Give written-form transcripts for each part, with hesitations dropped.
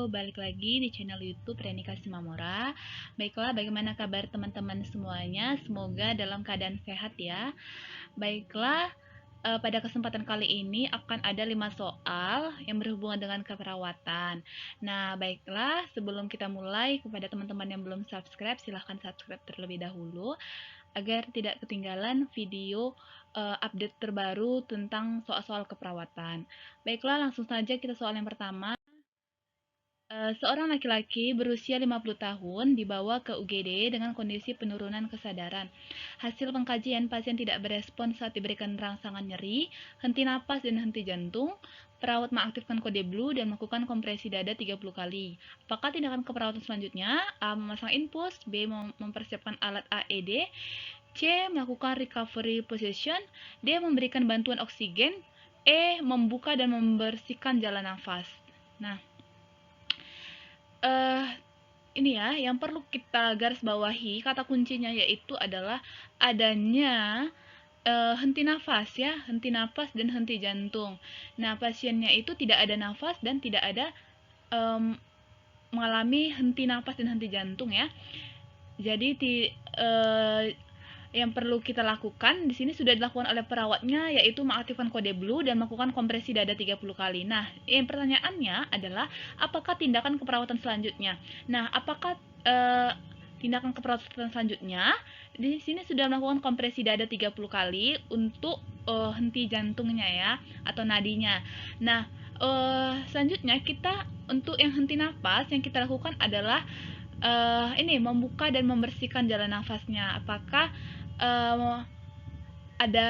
balik lagi di channel YouTube Renika Simamora. Baiklah, bagaimana kabar teman-teman semuanya? Semoga dalam keadaan sehat ya. Baiklah, pada kesempatan kali ini akan ada 5 soal yang berhubungan dengan keperawatan. Nah, baiklah, sebelum kita mulai, kepada teman-teman yang belum subscribe, silahkan subscribe terlebih dahulu agar tidak ketinggalan video update terbaru tentang soal-soal keperawatan. Baiklah, langsung saja kita soal yang pertama. Seorang laki-laki berusia 50 tahun dibawa ke UGD dengan kondisi penurunan kesadaran. Hasil pengkajian, pasien tidak berespon saat diberikan rangsangan nyeri, henti napas dan henti jantung. Perawat mengaktifkan kode blue dan melakukan kompresi dada 30 kali. Apakah tindakan keperawatan selanjutnya? A. Memasang infus, B. Mempersiapkan alat AED, C. Melakukan recovery position, D. Memberikan bantuan oksigen, E. Membuka dan membersihkan jalan nafas. Nah, ini ya, yang perlu kita garis bawahi, kata kuncinya yaitu adalah adanya henti nafas ya, henti nafas dan henti jantung. Nah, pasiennya itu tidak ada nafas dan tidak ada mengalami henti nafas dan henti jantung ya. Jadi yang perlu kita lakukan di sini sudah dilakukan oleh perawatnya, yaitu mengaktifkan kode blue dan melakukan kompresi dada 30 kali. Nah, yang pertanyaannya adalah apakah tindakan keperawatan selanjutnya? Nah, apakah tindakan keperawatan selanjutnya? Di sini sudah melakukan kompresi dada 30 kali untuk henti jantungnya ya, atau nadinya. Nah, selanjutnya kita untuk yang henti nafas yang kita lakukan adalah ini membuka dan membersihkan jalan nafasnya. Apakah ada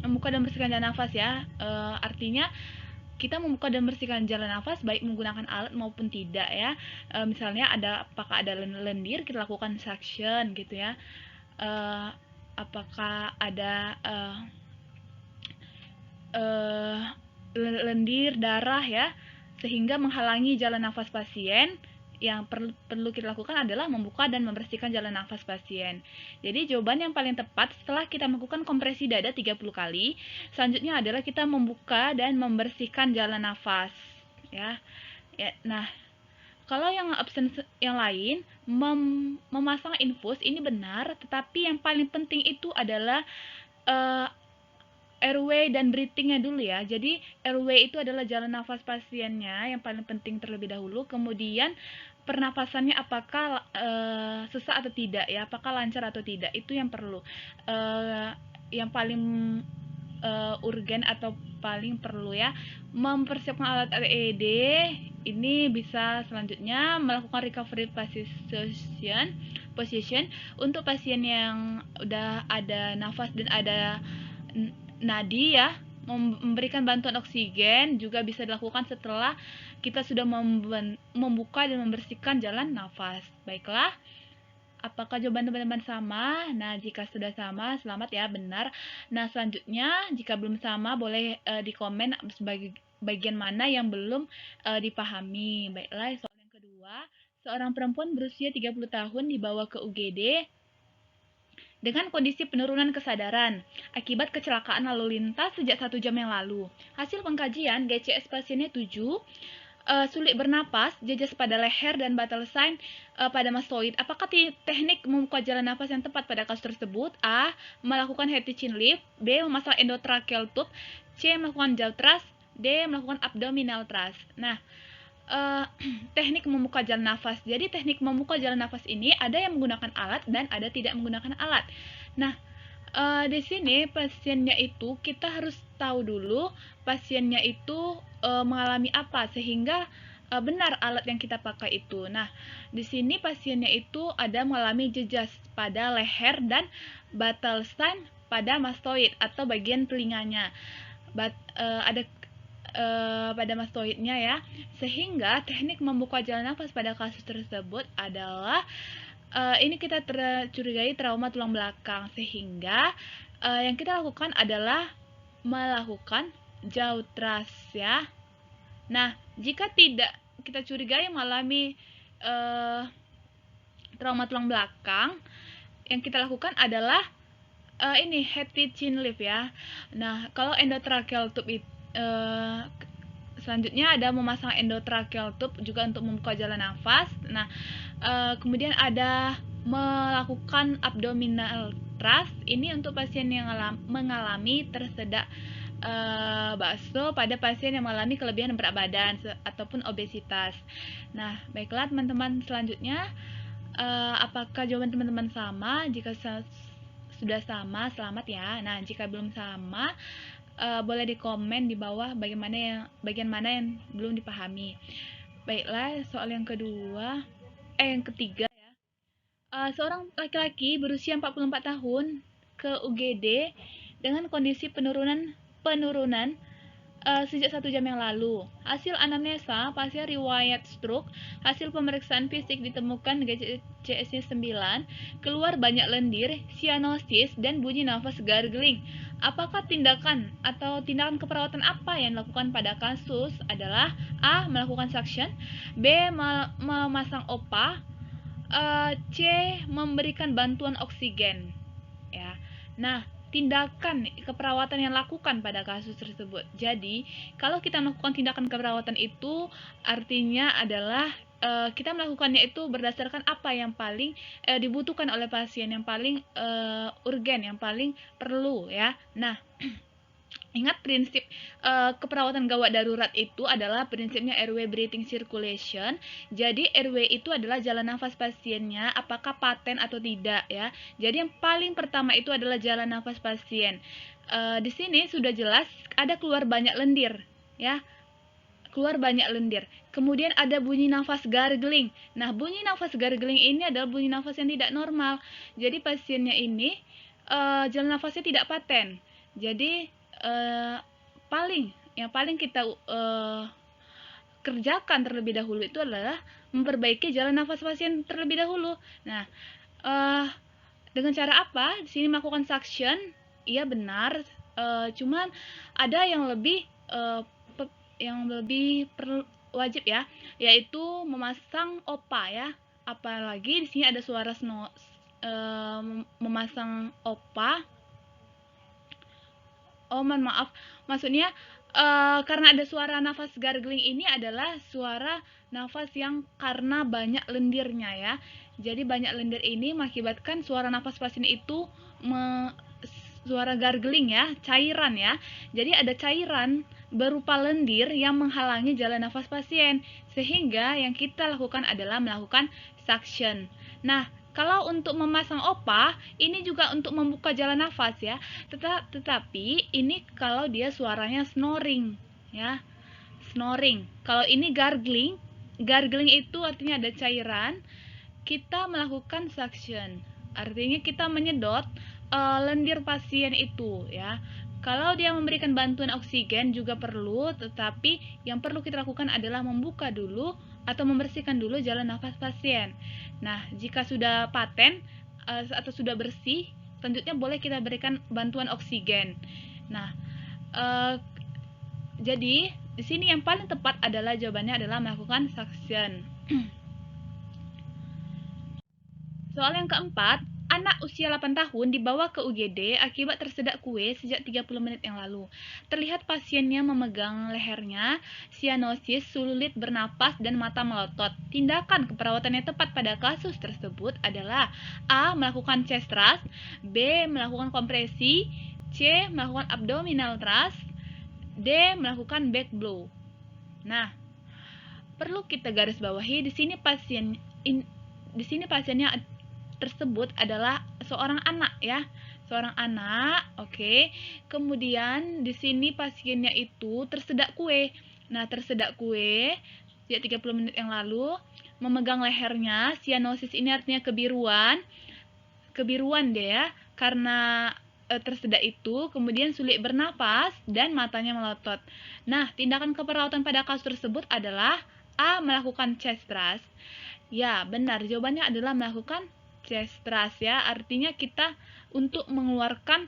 membuka dan membersihkan jalan nafas ya, artinya kita membuka dan membersihkan jalan nafas baik menggunakan alat maupun tidak ya. Misalnya apakah ada lendir, kita lakukan suction gitu ya. Apakah ada lendir darah ya, sehingga menghalangi jalan nafas pasien. Yang perlu kita lakukan adalah membuka dan membersihkan jalan nafas pasien. Jadi jawaban yang paling tepat setelah kita melakukan kompresi dada 30 kali, selanjutnya adalah kita membuka dan membersihkan jalan nafas ya. Nah, kalau yang option yang lain, memasang infus ini benar, tetapi yang paling penting itu adalah airway dan breathing-nya dulu ya. Jadi airway itu adalah jalan nafas pasiennya yang paling penting terlebih dahulu. Kemudian pernapasannya apakah sesak atau tidak ya, apakah lancar atau tidak, itu yang perlu. Yang paling urgen atau paling perlu ya, mempersiapkan alat AED. Ini bisa selanjutnya melakukan recovery position untuk pasien yang udah ada nafas dan ada nadi ya. Memberikan bantuan oksigen juga bisa dilakukan setelah kita sudah membuka dan membersihkan jalan nafas. Baiklah, apakah jawaban teman-teman sama? Nah, jika sudah sama, selamat ya, benar. Nah, selanjutnya jika belum sama, boleh di komen sebagai bagian mana yang belum dipahami. Baiklah, soal yang kedua, seorang perempuan berusia 30 tahun dibawa ke UGD dengan kondisi penurunan kesadaran akibat kecelakaan lalu lintas sejak 1 jam yang lalu. Hasil pengkajian, GCS pasiennya 7, sulit bernapas, jejas pada leher dan vital sign pada mastoid. Apakah teknik membuka jalan nafas yang tepat pada kasus tersebut? A. Melakukan head to chin lift, B. Memasang endotracheal tube, C. Melakukan jaw thrust, D. Melakukan abdominal thrust. Nah, teknik membuka jalan nafas. Jadi teknik membuka jalan nafas ini ada yang menggunakan alat dan ada tidak menggunakan alat. Nah, di sini pasiennya itu kita harus tahu dulu pasiennya itu mengalami apa sehingga benar alat yang kita pakai itu. Nah, di sini pasiennya itu ada mengalami jejas pada leher dan vital sign pada mastoid atau bagian telinganya. Ada pada mastoidnya ya, sehingga teknik membuka jalan nafas pada kasus tersebut adalah ini kita tercurigai trauma tulang belakang, sehingga yang kita lakukan adalah melakukan jaw thrust ya. Nah, jika tidak kita curigai mengalami trauma tulang belakang, yang kita lakukan adalah head to chin lift ya. Nah, kalau endotracheal tube itu selanjutnya ada memasang endotracheal tube juga untuk membuka jalan nafas. Nah, kemudian ada melakukan abdominal thrust, ini untuk pasien yang mengalami tersedak bakso pada pasien yang mengalami kelebihan berat badan ataupun obesitas. Nah, baiklah teman-teman, selanjutnya apakah jawaban teman-teman sama? Jika sudah sama, selamat ya. Nah, jika belum sama, boleh di komen di bawah bagian mana yang belum dipahami. Baiklah, soal yang ketiga ya. Seorang laki-laki berusia 44 tahun ke UGD dengan kondisi penurunan sejak 1 jam yang lalu. Hasil anamnesa, pasien riwayat stroke. Hasil pemeriksaan fisik ditemukan GCS-nya 9, keluar banyak lendir, sianosis, dan bunyi nafas gargling. Apakah tindakan keperawatan apa yang dilakukan pada kasus adalah A. Melakukan suction, B. Memasang OPA, C. Memberikan bantuan oksigen. Ya. Nah, tindakan keperawatan yang lakukan pada kasus tersebut. Jadi, kalau kita melakukan tindakan keperawatan itu artinya adalah kita melakukannya itu berdasarkan apa yang paling dibutuhkan oleh pasien, yang paling urgen, yang paling perlu ya. Nah, ingat prinsip keperawatan gawat darurat itu adalah prinsipnya airway breathing circulation. Jadi airway itu adalah jalan nafas pasiennya, apakah paten atau tidak ya. Jadi yang paling pertama itu adalah jalan nafas pasien. Di sini sudah jelas ada keluar banyak lendir ya. Keluar banyak lendir. Kemudian ada bunyi nafas gargling. Nah, bunyi nafas gargling ini adalah bunyi nafas yang tidak normal. Jadi pasiennya ini jalan nafasnya tidak paten. Jadi yang paling kita kerjakan terlebih dahulu itu adalah memperbaiki jalan nafas pasien terlebih dahulu. Nah, dengan cara apa? Di sini melakukan suction, iya benar. Cuman ada yang lebih wajib ya, yaitu memasang OPA ya. Apalagi di sini ada suara memasang OPA. Oh, mohon maaf. Maksudnya karena ada suara nafas gargling ini adalah suara nafas yang karena banyak lendirnya ya. Jadi banyak lendir ini mengakibatkan suara nafas pasien itu suara gargling ya, cairan ya. Jadi ada cairan berupa lendir yang menghalangi jalan nafas pasien. Sehingga yang kita lakukan adalah melakukan suction. Nah, kalau untuk memasang OPA, ini juga untuk membuka jalan nafas ya. Tetapi ini kalau dia suaranya snoring ya. Snoring. Kalau ini gargling, gargling itu artinya ada cairan. Kita melakukan suction. Artinya kita menyedot lendir pasien itu ya. Kalau dia memberikan bantuan oksigen juga perlu, tetapi yang perlu kita lakukan adalah membuka dulu atau membersihkan dulu jalan nafas pasien. Nah, jika sudah paten atau sudah bersih, selanjutnya boleh kita berikan bantuan oksigen. Nah, jadi di sini yang paling tepat adalah jawabannya adalah melakukan suction. Soal yang keempat, anak usia 8 tahun dibawa ke UGD akibat tersedak kue sejak 30 menit yang lalu. Terlihat pasiennya memegang lehernya, sianosis, sulit bernapas, dan mata melotot. Tindakan keperawatan yang tepat pada kasus tersebut adalah A. Melakukan chest thrust, B. Melakukan kompresi, C. Melakukan abdominal thrust, D. Melakukan back blow. Nah, perlu kita garis bawahi di sini pasiennya tersebut adalah seorang anak ya, seorang anak. Oke. Kemudian di sini pasiennya itu tersedak kue. Nah, tersedak kue sejak 30 menit yang lalu, memegang lehernya, sianosis ini artinya kebiruan deh ya, karena tersedak itu, kemudian sulit bernapas dan matanya melotot. Nah, tindakan keperawatan pada kasus tersebut adalah A. Melakukan chest thrust. Ya, benar, jawabannya adalah melakukan chest thrust ya, artinya kita untuk mengeluarkan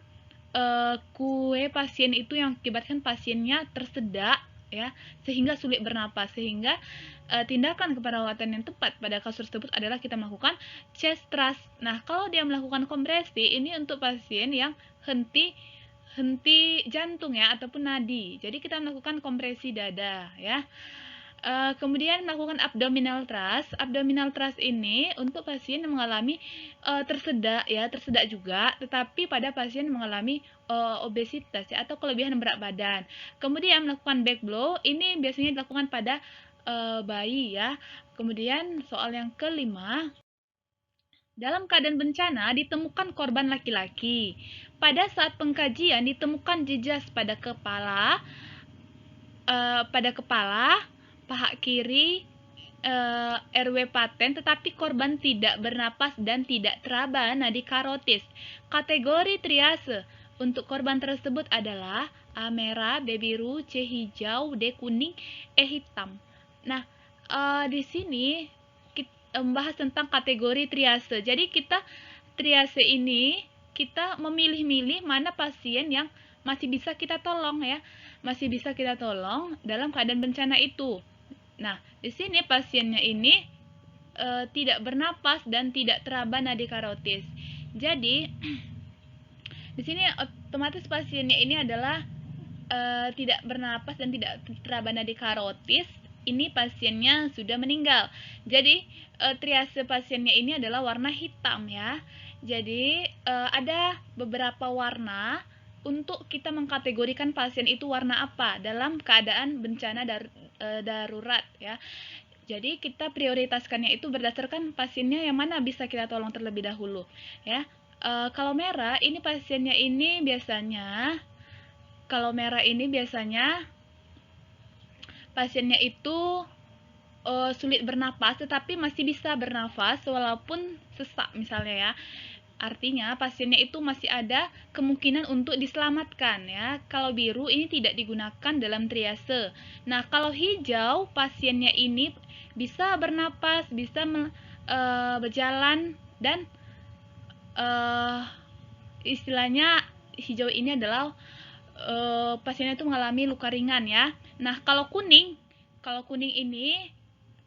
kue pasien itu yang mengakibatkan pasiennya tersedak ya, sehingga sulit bernapas. Sehingga tindakan keperawatan yang tepat pada kasus tersebut adalah kita melakukan chest thrust. Nah, kalau dia melakukan kompresi, ini untuk pasien yang henti henti jantung ya, ataupun nadi. Jadi kita melakukan kompresi dada ya. Kemudian melakukan abdominal thrust. Abdominal thrust ini untuk pasien yang mengalami tersedak ya, tersedak juga, tetapi pada pasien yang mengalami obesitas ya, atau kelebihan berat badan. Kemudian melakukan back blow, ini biasanya dilakukan pada bayi ya. Kemudian soal yang kelima, dalam keadaan bencana ditemukan korban laki-laki. Pada saat pengkajian ditemukan jejas pada kepala, paha kiri, RW paten, tetapi korban tidak bernapas dan tidak teraba nadi karotis. Kategori triase untuk korban tersebut adalah A merah, B biru, C hijau, D kuning, E hitam. Nah, di sini kita membahas tentang kategori triase. Jadi triase ini kita memilih-milih mana pasien yang masih bisa kita tolong ya, masih bisa kita tolong dalam keadaan bencana itu. Nah, di sini pasiennya ini tidak bernapas dan tidak teraba nadi karotis. Jadi, di sini otomatis pasiennya ini adalah tidak bernapas dan tidak teraba nadi karotis. Ini pasiennya sudah meninggal. Jadi, triase pasiennya ini adalah warna hitam ya. Jadi, ada beberapa warna untuk kita mengkategorikan pasien itu warna apa dalam keadaan bencana darurat ya. Jadi kita prioritaskannya itu berdasarkan pasiennya yang mana bisa kita tolong terlebih dahulu ya. Kalau merah ini pasiennya ini biasanya, pasiennya itu sulit bernapas tetapi masih bisa bernafas walaupun sesak misalnya ya. Artinya pasiennya itu masih ada kemungkinan untuk diselamatkan ya. Kalau biru ini tidak digunakan dalam triase. Nah, kalau hijau pasiennya ini bisa bernapas, bisa berjalan, dan istilahnya hijau ini adalah pasiennya itu mengalami luka ringan ya. Nah, kalau kuning ini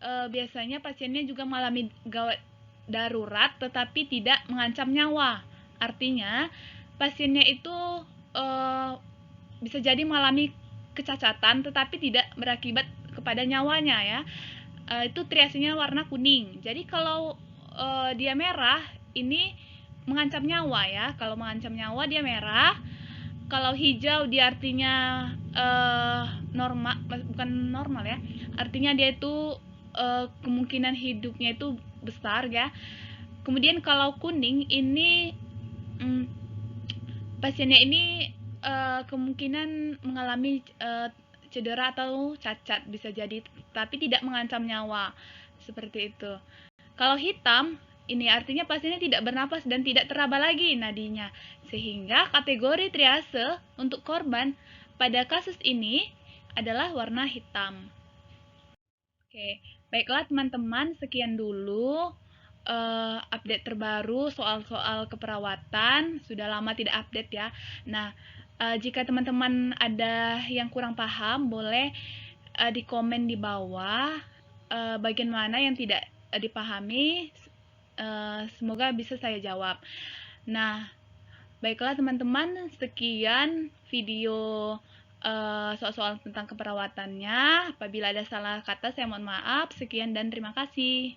biasanya pasiennya juga mengalami gawat darurat tetapi tidak mengancam nyawa. Artinya pasiennya itu bisa jadi mengalami kecacatan tetapi tidak berakibat kepada nyawanya ya. Itu triasenya warna kuning. Jadi kalau dia merah ini mengancam nyawa ya. Kalau mengancam nyawa dia merah. Kalau hijau dia artinya normal, bukan normal ya. Artinya dia itu kemungkinan hidupnya itu besar ya. Kemudian kalau kuning ini pasiennya ini kemungkinan mengalami cedera atau cacat bisa jadi, tapi tidak mengancam nyawa seperti itu. Kalau hitam ini artinya pasiennya tidak bernapas dan tidak teraba lagi nadinya, sehingga kategori triase untuk korban pada kasus ini adalah warna hitam. Oke, baiklah teman-teman, sekian dulu update terbaru soal-soal keperawatan. Sudah lama tidak update ya. Nah, jika teman-teman ada yang kurang paham, boleh di komen di bawah bagian mana yang tidak dipahami. Semoga bisa saya jawab. Nah, baiklah teman-teman, sekian video soal-soal tentang keperawatannya. Apabila ada salah kata, saya mohon maaf. Sekian dan terima kasih.